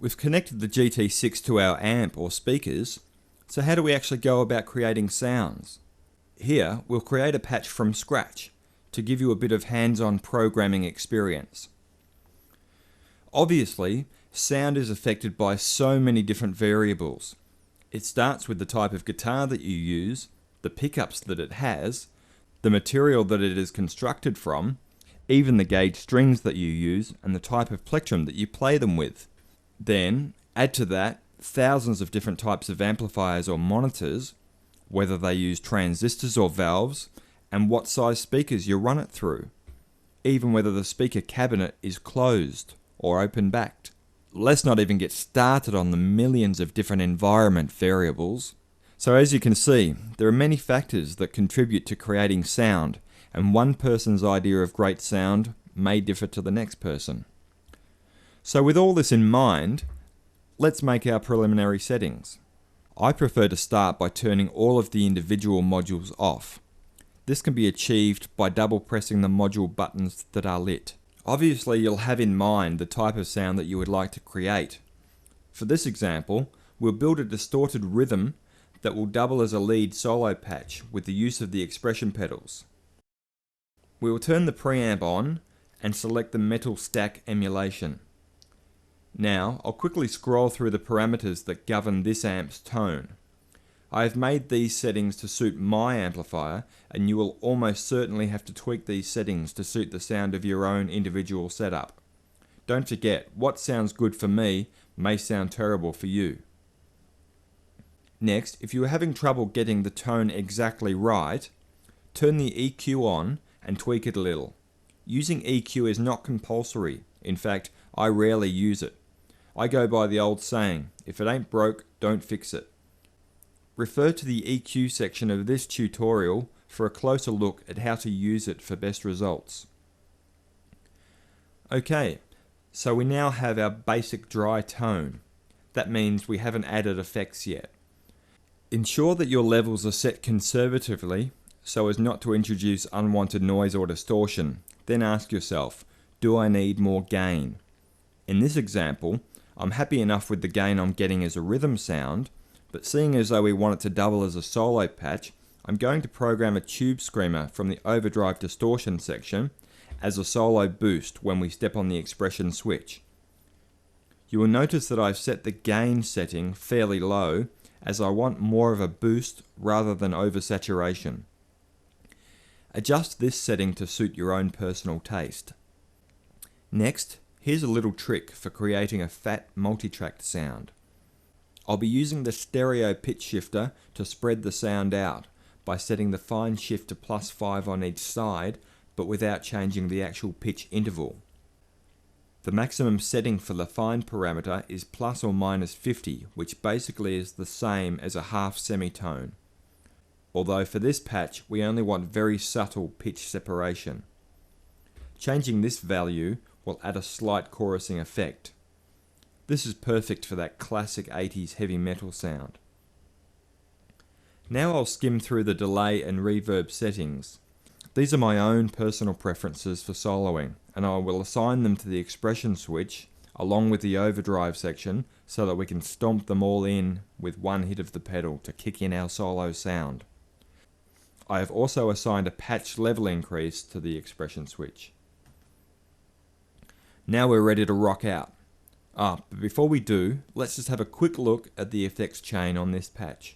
We've connected the GT6 to our amp or speakers, so how do we actually go about creating sounds? Here, we'll create a patch from scratch to give you a bit of hands-on programming experience. Obviously, sound is affected by so many different variables. It starts with the type of guitar that you use, the pickups that it has, the material that it is constructed from, even the gauge strings that you use, and the type of plectrum that you play them with. Then, add to that thousands of different types of amplifiers or monitors, whether they use transistors or valves, and what size speakers you run it through, even whether the speaker cabinet is closed or open-backed. Let's not even get started on the millions of different environment variables. So as you can see, there are many factors that contribute to creating sound, and one person's idea of great sound may differ to the next person. So with all this in mind, let's make our preliminary settings. I prefer to start by turning all of the individual modules off. This can be achieved by double pressing the module buttons that are lit. Obviously, you'll have in mind the type of sound that you would like to create. For this example, we'll build a distorted rhythm that will double as a lead solo patch with the use of the expression pedals. We will turn the preamp on and select the metal stack emulation. Now, I'll quickly scroll through the parameters that govern this amp's tone. I have made these settings to suit my amplifier, and you will almost certainly have to tweak these settings to suit the sound of your own individual setup. Don't forget, what sounds good for me may sound terrible for you. Next, if you are having trouble getting the tone exactly right, turn the EQ on and tweak it a little. Using EQ is not compulsory. In fact, I rarely use it. I go by the old saying, if it ain't broke, don't fix it. Refer to the EQ section of this tutorial for a closer look at how to use it for best results. Okay, so we now have our basic dry tone. That means we haven't added effects yet. Ensure that your levels are set conservatively so as not to introduce unwanted noise or distortion. Then ask yourself, do I need more gain? In this example, I'm happy enough with the gain I'm getting as a rhythm sound, but seeing as though we want it to double as a solo patch, I'm going to program a tube screamer from the overdrive distortion section as a solo boost when we step on the expression switch. You will notice that I've set the gain setting fairly low, as I want more of a boost rather than oversaturation. Adjust this setting to suit your own personal taste. Next, here's a little trick for creating a fat multitracked sound. I'll be using the stereo pitch shifter to spread the sound out by setting the fine shift to +5 on each side, but without changing the actual pitch interval. The maximum setting for the fine parameter is plus or minus 50, which basically is the same as a half semitone. Although for this patch, we only want very subtle pitch separation. Changing this value will add a slight chorusing effect. This is perfect for that classic 80s heavy metal sound. Now I'll skim through the delay and reverb settings. These are my own personal preferences for soloing, and I will assign them to the expression switch along with the overdrive section so that we can stomp them all in with one hit of the pedal to kick in our solo sound. I have also assigned a patch level increase to the expression switch. Now we're ready to rock out. But before we do, let's just have a quick look at the effects chain on this patch.